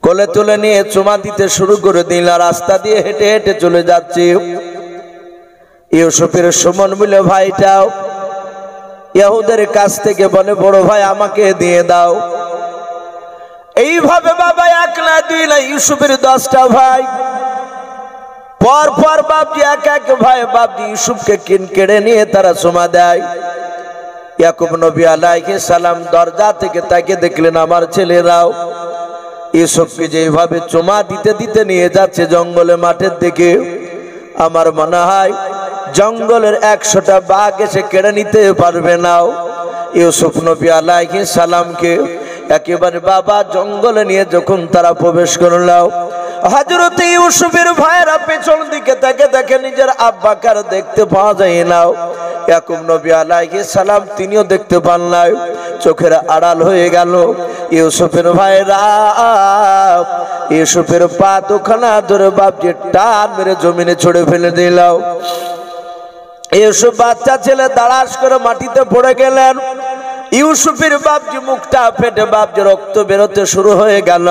কোলে তুলে নিয়ে চুমা দিতে শুরু করে দিল। রাস্তা দিয়ে হেঁটে হেঁটে চলে যাচ্ছে। ইউসুফের সুমন বলে ভাইটাও ইহুদের কাছ থেকে বলে, বড় ভাই আমাকে দিয়ে দাও। এইভাবে বাবা এক না দুই না ইউসুফের 10টা ভাই, পর পর বাপজি এক এক ভাই বাপজি ইউসুফকে কেড়ে নিয়ে তারা চুমা দেয়। ইয়াকুব নবী আলাইহিস সালাম দরজা থেকে তাকে দেখলেন, আমার ছেলেরাও ইউসুফকে যেভাবে চুমা দিতে দিতে নিয়ে যাচ্ছে জঙ্গলে মাঠের দিকে, আমার মনে হয় জঙ্গলের 100টা বাঘ এসে কেড়ে নিতে পারবে না। ইউসুফ নবী আলাইহিস সালামকে একেবারে বাবা জঙ্গলে নিয়ে যখন তারা প্রবেশ করল, হযরত ইউসুফের ভাইরা পেছন দিকে তাকে দেখে নিজের আব্বাকে আর দেখতে পাওয়া যায় না। ইয়াকুব নবী আলাইহিস সালাম তিনিও দেখতে পান না, চোখের আড়াল হয়ে গেল। ইউসুফের ভাইরা ইউসুফের পা দুখানা ধরে বাপজি টান মেরে জমিনে ছড়ে ফেলে দিল। ইউসুফ বাচ্চা ছেলে দাঁড়াস করে মাটিতে পড়ে গেলেন। ইউসুফের বাপজি মুখটা ফেটে বাপজি রক্ত বেরোতে শুরু হয়ে গেল।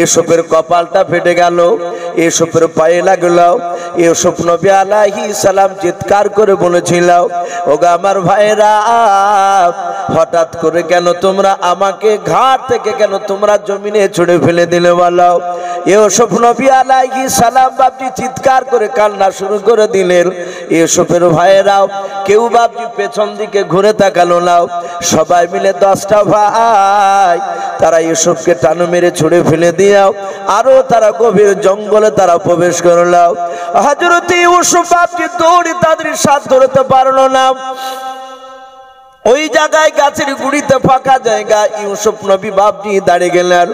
ইউসুফের কপালটা ফেটে গেল, ইউসুফের পায়ে লাগলো। ইউসুফ নবী আলাইহিস সালাম চিৎকার করে বলেছিল, ওগো আমার ভাইরা, হঠাৎ করে কেন তোমরা আমাকে ঘাট থেকে কেন তোমরা জমিনে ছুড়ে ফেলে দিলে বলো। ইউসুফ নবী আলাইহিস সালাম বাপজি চিৎকার করে কান্না শুরু করে দিলেন। ইউসুফের ভাইরাও কেউ বাপজি পেছন দিকে ঘুরে তাকালো না, সবাই মিলে 10টা ভাই তারা ইউসুফকে টানো মেরে ছুড়ে ফেলে দিয়াও আরো তারা গভীর জঙ্গলে তারা প্রবেশ করল। হযরত ইউসুফ বাপজি দৌড়ে তাদের সাথ ধরতে পারলো না। ওই জায়গায় গাছের গুড়িতে ফাঁকা জায়গা, ইউসুফ নবী বাপজি দাঁড়িয়ে গেলেন।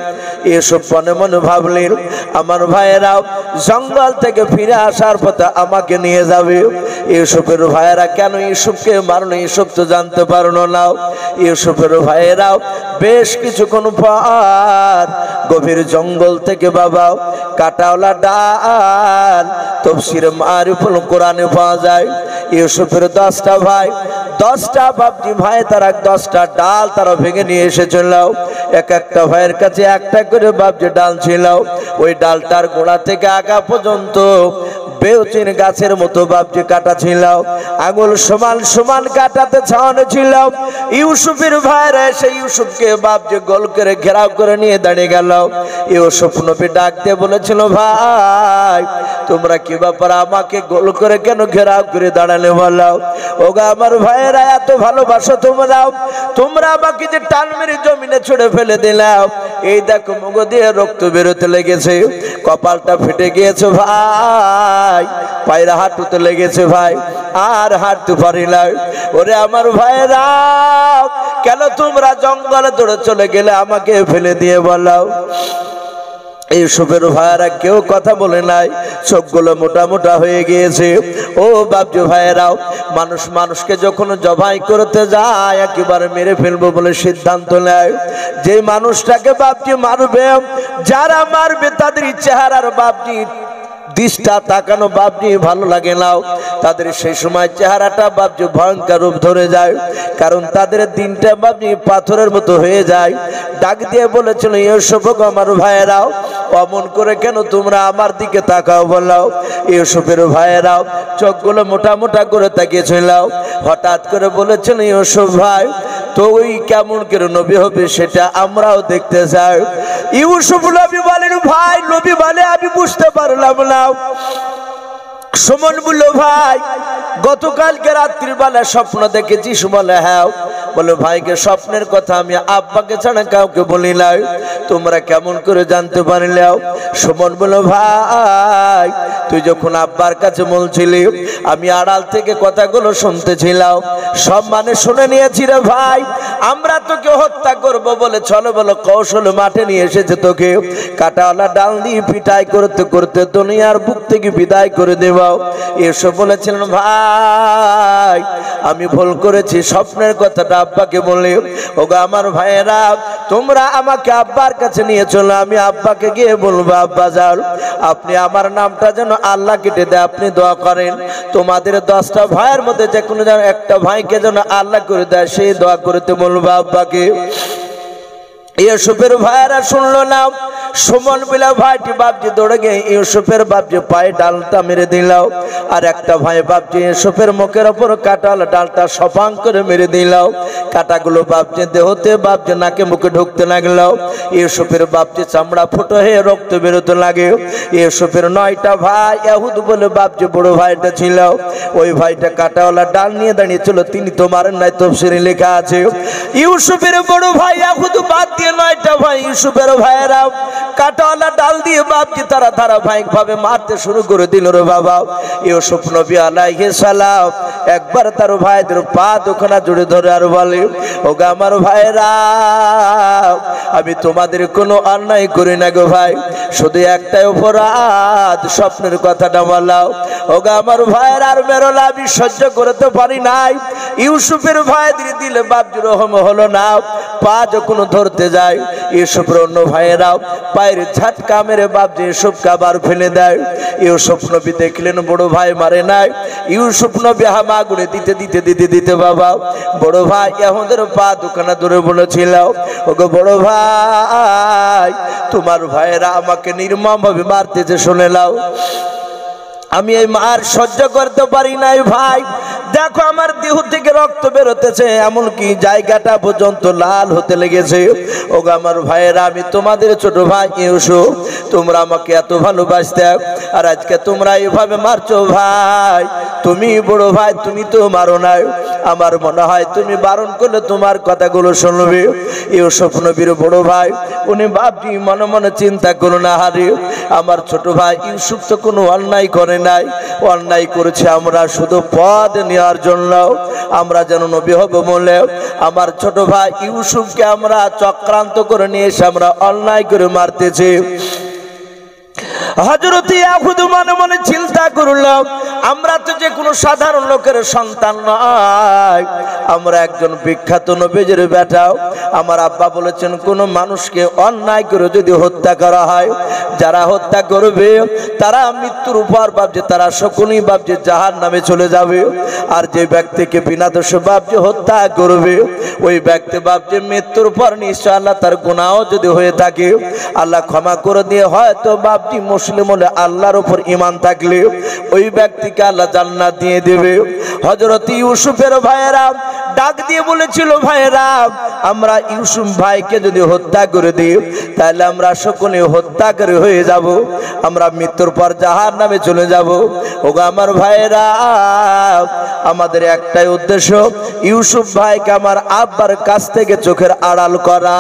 ইউসুফ মনে মনে ভাবলেন, আমার ভাইয়েরাও জঙ্গল থেকে ফিরে আসার পথে আমাকে নিয়ে যাবে। ইউসুফের ভাইয়েরা কেন ইউসুফকে মারলো ইউসুফ তো জানতে পারলো না। ইউসুফের ভাইয়েরাও বেশ কিছুক্ষণ পর গভীর জঙ্গল থেকে বাবা কাটাওয়ালা ডাল তাফসীরে মারিফুল কোরআনে পাওয়া যায়। ইউসুফের 10টা ভাই 10টা বাপজি ভাই তারা 10টা ডাল তারা ভেঙে নিয়ে এসেছিল। এক একটা ভাইয়ের কাছে একটা করে বাপজি ডাল ছিল। ওই ডালটার গোড়া থেকে আগা পর্যন্ত বেউচিন গাছের মতো বাপজি কাটা ছিল, আঙুল সমান সমান কাটাতে ছাওয়ানো ছিল। ইউসুফের ভাইরা এসে ইউসুফকে বাপজি গোল করে ঘেরাও করে নিয়ে দাঁড়িয়ে গেল। ইউসুফ নবী ডাক দিয়ে বলেছিল, ভাই তোমরা কি ব্যাপার আমাকে গোল করে কেন ঘেরাও করে দাঁড়ালে বলো। ওগো আমার ভাইয়েরা এত ভালোবাসো তোমরা আমাকে যে টান মেরে জমিনে ছুড়ে ফেলে দিলাম, এই দেখো মুখ দিয়ে রক্ত বেরোতে লেগেছে, কপালটা ফেটে গিয়েছে ভাই, পায়রা হাঁটুতে লেগেছে ভাই, আর হাঁটতে পারি না। ওরে আমার ভাইয়েরা কেন তোমরা জঙ্গলে দৌড়ে চলে গেলে আমাকে ফেলে দিয়ে বলো। ইউসুফের ভাইয়েরা কেউ কথা বলে নাই, চোখগুলো মোটা মোটা হয়ে গিয়েছে। ও বাপজি ভাইয়েরাও মানুষ মানুষকে যখন জবাই করতে যায় একেবারে মেরে ফেলবো বলে সিদ্ধান্ত নেয়, যে মানুষটাকে বাপজি মারবে, যারা মারবে তাদের চেহারার বাপজি দৃষ্টা তাকানো বাপজি ভালো লাগে না, তাদের সেই সময় চেহারাটা বাপজি ভয়ঙ্কর রূপ ধরে যায়, কারণ তাদের দিনটা বাপজি পাথরের মতো হয়ে যায়। ডাক দিয়ে বলেছিল, ইউসুফ আমার ভাইয়েরাও অমন করে কেন তোমরা আমার দিকে তাকাও বলো। ইউসুফের ভাইয়েরাও চোখগুলো মোটা মোটা করে তাকিয়েছিল। হঠাৎ করে বলেছিল, ইউসুফ ভাই তুই কেমন করে নবী হবে সেটা আমরাও দেখতে চাই। ইউসুফ নবী বলেন, ভাই নবী বলে আমি বুঝতে পারলাম না। সুমন বলল, ভাই গতকালকে রাত্রির বেলা স্বপ্ন দেখেছি। বলে হ্যাঁ। বলে ভাইকে স্বপ্নের কথা আমি আব্বাকে ছাড়া কাউকে বলি নাই, তোমরা কেমন করে জানতে পারলে। সুমন বলল, ভাই তুই যখন আব্বার কাছে বলছিলি আমি আড়াল থেকে কথাগুলো শুনতেছিলাম, সব মানে শুনে নিয়েছি রে ভাই। আমরা তোকে হত্যা করব বলে চলো বলো কৌশল মাঠে নিয়ে এসেছে, তোকে কাটাওয়ালা ডাল দিয়ে পিটাই করতে করতে দুনিয়ার বুক থেকে বিদায় করে দেব। এসব বলেছিলেন, ভাই আমি ভুল করেছি, স্বপ্নের কথাটা আব্বাকে বলে। ওগো আমার ভাইয়েরা তোমরা আমাকে আব্বার কাছে নিয়ে চলো, আমি আব্বাকে গিয়ে বলবো, আব্বা যাও আপনি আমার নামটা যেন আল্লাহ কেটে দেয়, আপনি দোয়া করেন তোমাদের 10টা ভাইয়ের মধ্যে যে কোনো একটা ভাইকে যেন আল্লাহ করে দেয়, সেই দোয়া করতে বলবো আব্বাকে। ইউসুফের ভাইয়েরা শুনলো না, সুমন বিলা ভাইটি বাপজি দৌড়ে গিয়ে ইউসুফের বাপজি পায়ে ডালটা মেরে দিল আর একটা ভাই বাপজি ইউসুফের মুখের উপর কাটাল ডালটা সপাং করে মেরে দিল কাটাগুলো বাপজি দেহতে বাপজি নাকে মুখে ঢুকতে লাগলো ইউসুফের বাপজি চামড়া ফুটো হয়ে রক্ত বেরোতে লাগে ইউসুফের 9টা ভাই ইহুদ বলে বাপজি বড় ভাইটা ছিল ওই ভাইটা কাটাওয়ালা ডাল নিয়ে দাঁড়িয়েছিল তিনি তো মারেন নাই তাফসীরে লেখা আছে ইউসুফের বড় ভাই ইহুদ বাদ দিয়ে 9টা ভাই ইউসুফের ভাইয়েরা কাটাওয়ালা ডাল দিয়ে বাপজি তারা ধারাবাহিক ভাবে মারতে শুরু করে দিল রে বাবা ইউসুফ নবী আলাইহিস সালাম একবার তার ভাইদের পা দুখানা জুড়ে ধরে আর বলে ওগো আমার ভাইরা আমি তোমাদের কোনো অন্যায় করি না গো ভাই শুধু একটাই অপরাধ স্বপ্নের কথাটা বলাও ওগো আমার ভাইরা আর মেরোলা আমি সহ্য করতে পারি নাই ইউসুফের ভাইদের দিলে বাপজি রহম হলো না পা যখন ধরতে যায় ইউসুফের অন্য ভাইয়েরাও পায়ের ঝাটকা মেরে বাপজি ইউসুফকে আবার ফেলে দেয় ইউসুফ নবী দেখলেন বড় ভাই মারে নাই ইউসুফ নবী হামা গুড়ে দিতে বাবা বড় ভাই আমাদের পা দুখানা ধরে বলেছিল ওগো বড় ভাই তোমার ভাইয়েরা আমাকে নির্মম ভাবে মারতেছে শুনে নাও আমি এই মার সহ্য করতে পারি নাই ভাই দেখো আমার দেহ থেকে রক্ত বেরোতেছে এমনকি জায়গাটা পর্যন্ত লাল হতে লেগেছে ওগো আমার ভাইয়েরা আমি তোমাদের ছোট ভাই ইউসুফ তোমরা আমাকে এত ভালোবাসতে আর আজকে তোমরা এইভাবে মারছো ভাই তুমি বড় ভাই তুমি তো মারো নাই আমার মনে হয় তুমি বারণ করলে তোমার কথাগুলো শুনবে ইউসুফ নবীর বড় ভাই উনি বাপজি মনে মনে চিন্তা করো না হারে আমার ছোট ভাই ইউসুফ তো কোনো অন্যায় করে নাই অন্যায় করেছে আমরা শুধু পদ নেওয়ার জন্য আমরা যেন নবী হব বলে আমার ছোট ভাই ইউসুফকে আমরা চক্রান্ত করে নিয়ে এসে আমরা অন্যায় করে মারতেছি হযরত ইয়াকুব মনে মনে চিন্তা করলাম আমরা তো যে কোনো সাধারণ লোকের সন্তান নয় আমরা একজন বিখ্যাত নবীর বেটা আমার আব্বা বলেছেন কোন মানুষকে অন্যায় করে যদি হত্যা করা হয় যারা হত্যা করবে তারা মৃত্যুর উপর ভাবছে তারা সকলেই ভাবছে জাহান্নামে চলে যাবে আর যে ব্যক্তিকে বিনা দোষে ভাবছে হত্যা করবে ওই ব্যক্তি ভাবছে মৃত্যুর পর নিশ্চয় আল্লাহ তার গুনাহও যদি হয়ে থাকে আল্লাহ ক্ষমা করে দিয়ে হয়তো ভাবছি মুসলিম হলে আল্লাহর উপর ঈমান থাকলে ওই ব্যক্তিকে আল্লাহ জান্নাত দিয়ে দেবে হযরত ইউসুফের ভাইয়েরা ডাক দিয়ে বলেছিল ভাইয়েরা আমরা ইউসুফ ভাইকে যদি হত্যা করে দিই তাহলে আমরা সকলে হত্যাকারী হয়ে যাব আমরা মৃত্যুর পর জাহান্নামে চলে যাব ওগো আমার ভাইয়েরা আমাদের একটাই উদ্দেশ্য ইউসুফ ভাইকে আমার আব্বার কাছ থেকে চোখের আড়াল করা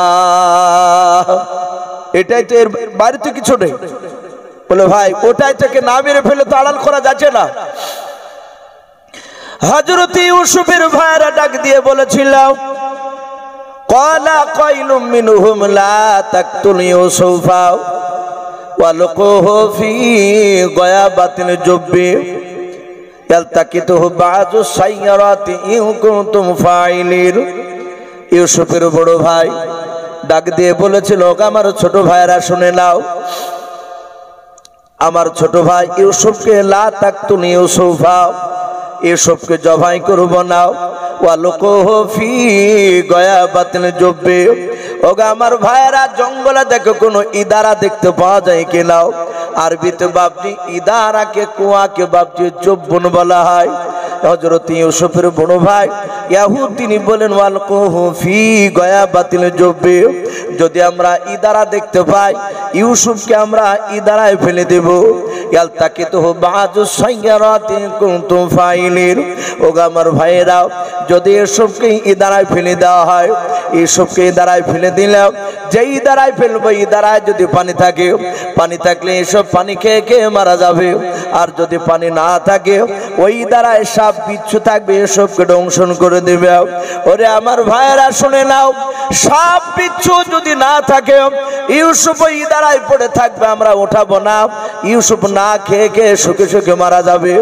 এটাই তো এর বাড়িতে কিছু নেই বলে ভাই ওটাই থেকে না মেরে ফেলে তো আড়াল করা যাচ্ছে না হযরত ইউসুফের ভাইরা ডাক দিয়ে বলেছিল ক্বালা কাইলুম মিনহুম লা তাকতুল ইউসুফা ওয়ালকুহু ফি গায়াবাতিল জুব্বি ইয়ালতাকিতুহু বাযু সাইয়ারাতি ইন কুনতুম ফাইলিন ইউসুফের বড় ভাই ডাক দিয়ে বলেছিল আমার ছোট ভাইরা শুনে নাও আমার ছোট ভাই ইউসুফকে লা তাকতুল ইউসুফা ইউসুফকে জবাই করব না ওয়ালকুহু ফি গায়াবাতিল জুব্বি ওগো আমার ভাইরা জঙ্গলে দেখো কোনো ইদারা দেখতে পাওয়া যায় কিনা আরবিতে বাপজি ইদারাকে কুয়াকে বাপজি জুব্বুন বলা হয় হযরত ইউসুফের বড় ভাই ইয়াহুদ তিনি বলেন ওয়ালকুহু ফি গায়াবাতিল জুব্বি যদি আমরা ইদারা দেখতে পাই ইউসুফকে আমরা ইদারায় ফেলে দেব ইয়ালতাকিতুহু বাযু সাইয়ারাতি কুনতুম ফাইলিন ওগো আমার ভাইরা যদি ইউসুফকে ইদারায় ফেলে দেওয়া হয় ইউসুফকে ইদারায় ফেলে দিলাম যেই ইদারায় ফেলবো ইদারায় যদি পানি থাকে পানি থাকলে এসব পানি খেয়ে খেয়ে মারা যাবে আর যদি পানি না থাকে ওই ইদারায় সাপ বিচ্ছু থাকবে এসবকে দংশন করে দেবে ওরে আমার ভাইরা শুনে নাও সাপ বিচ্ছু যদি না থাকে ইউসুফ ওই ইদারায় পড়ে থাকবে আমরা উঠাবো না ইউসুফ না খেয়ে খেয়ে সুখে সুখে মারা যাবে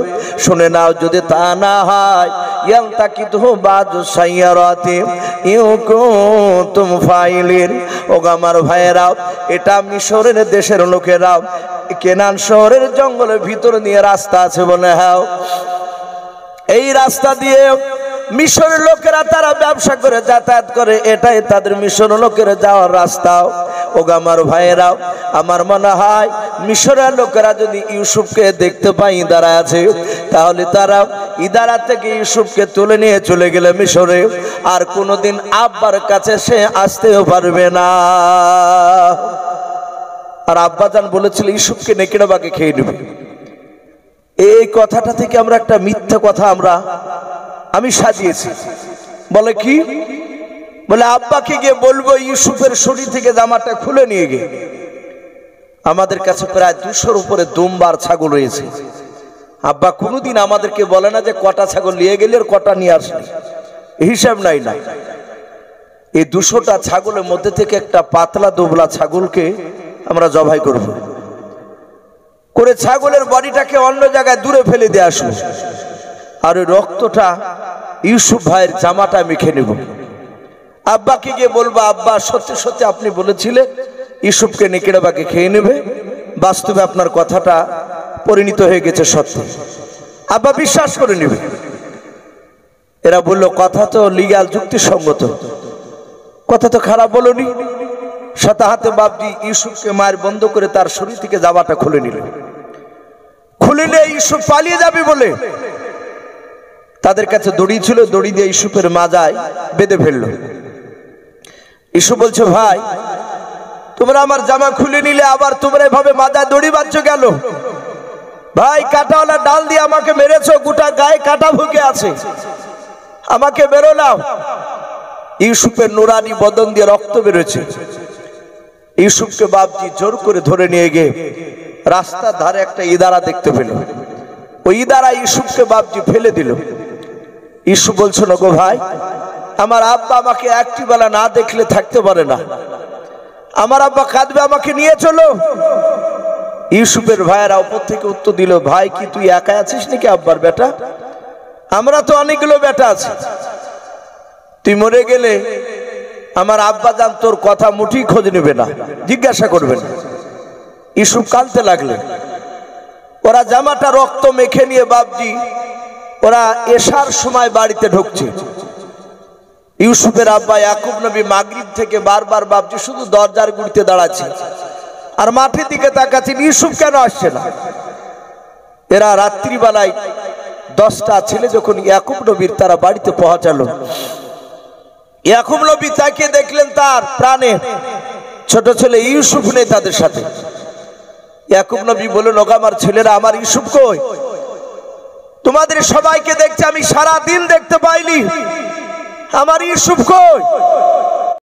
শুনে নাও যদি তা না হয় ইয়ালতাকিতুহু বাযু সাইয়ারাতি ইন কুনতুম ফাইলিন ওগো আমার ভাইয়েরা এটা মিশরের দেশের লোকেরা কেনান শহরের জঙ্গলের ভিতর দিয়ে রাস্তা আছে বলে হ্যাঁ এই রাস্তা দিয়ে মিশরের লোকেরা তারা ব্যবসা করে যাতায়াত করে এটাই তাদের মিশরের লোকেরা যাওয়ার রাস্তা ওগো আমার ভাইয়েরাও, আমার মনে হয় মিশরের লোকেরা যদি ইউসুফকে দেখতে পায় ইদারা আছে, তাহলে তারা ইদারা থেকে ইউসুফকে তুলে নিয়ে চলে গেলে মিশরে, আর কোনোদিন আব্বার কাছে সে আসতেও পারবে না। আর আব্বাজান বলেছিল ইউসুফকে নেকড়ে বাঘে খেয়ে নেবে। এই কথাটা থেকে আমরা একটা মিথ্যা কথা আমি সাজিয়েছি। বলে কি? বলে আব্বাকে গিয়ে বলবো ইউসুফের শরীর থেকে জামাটা খুলে নিয়ে গিয়ে। আমাদের কাছে প্রায় 200-র উপরে দুম্বার ছাগল রয়েছে। আব্বা কোনোদিন আমাদেরকে বলে না যে কটা ছাগল নিয়ে গেলে আর কটা নিয়ে আসলে, হিসাব নাই না। এই 200টা ছাগলের মধ্যে থেকে একটা পাতলা দুবলা ছাগলকে আমরা জবাই করব, করে ছাগলের বডিটাকে অন্য জায়গায় দূরে ফেলে দিয়ে আসবো, আর ওই রক্তটা ইউসুফ ভাইয়ের জামাটা মেখে নেব। আব্বাকে গিয়ে বলবো আব্বা সত্যি সত্যি আপনি বলেছিলেন ইউসুফকে নেকড়ে বাঘে খেয়ে নেবে, বাস্তবে আপনার কথাটা পরিণত হয়ে গেছে সত্য। আব্বা বিশ্বাস করে নেবে। এরা বলল কথা তো লিগ্যাল যুক্তিসঙ্গত, কথা তো খারাপ বলনি। সাথে হাতে বাপজি ইউসুফকে মায়ের বন্ধ করে তার শরীর থেকে জামাটা খুলে নিল। খুলে নিয়ে ইউসুফ পালিয়ে যাবে বলে তাদের কাছে দড়ি ছিল, দড়ি দিয়ে ইউসুফের মাজায় বেঁধে ফেললো। ইউসুফ বলছে ভাই তোমরা আমার জামা খুলে নিলে, আবার তোমরা এভাবে মাজায় দড়ি বাঁধছো গেল? ভাই কাঁটাওয়ালা ডাল দিয়ে আমাকে মেরেছো, গোটা গায়ে কাঁটা ভুগে আছে, আমাকে বেরো নাও। ইউসুফের নুরানি বদন দিয়ে রক্ত বেরোচ্ছে। ইউসুফকে বাপজি জোর করে ধরে নিয়ে গিয়ে রাস্তার ধারে একটা ইদারা দেখতে পেল। ওই ইদারা ইউসুফকে বাপজি ফেলে দিল। ইউসুফ বলছো না গো ভাই, আমার আব্বা আমাকে একটি বেলা না দেখলে থাকতে পারে না, আমার আব্বা কাঁদবে, আমাকে নিয়ে চলো। ইউসুফের ভাইয়েরা উপর থেকে উত্তর দিল ভাই কি তুই একা আছিস নাকি আব্বার বেটা? আমরা তো অনেকগুলো বেটা আছে, তুই মরে গেলে আমার আব্বা জান তোর কথা মুঠি খোঁজ নেবে না, জিজ্ঞাসা করবে না। ইউসুফ কাঁদতে লাগলেন। ওরা জামাটা রক্ত মেখে নিয়ে বাপজি ওরা এশার সময় বাড়িতে ঢুকছে। ইউসুফের আব্বা ইয়াকুব নবী মাগরিব থেকে বারবার বাপজি শুধু দরজার গুড়িতে দাঁড়াচ্ছে আর মাঠের দিকে তাকাচ্ছেন, ইউসুফ কেন আসছে না। এরা রাত্রিবেলায় 10টা ছেলে যখন ইয়াকুব নবীর তারা বাড়িতে পৌঁছালো, ইয়াকুব নবী তাকে দেখলেন তার প্রাণে ছোট ছেলে ইউসুফ নেই তাদের সাথে। ইয়াকুব নবী বললেন ওগো আমার ছেলেরা, আমার ইউসুফ কই? তোমাদের সবাইকে দেখছি, আমি সারা দিন দেখতে পাইনি, আমার ইউসুফ কই?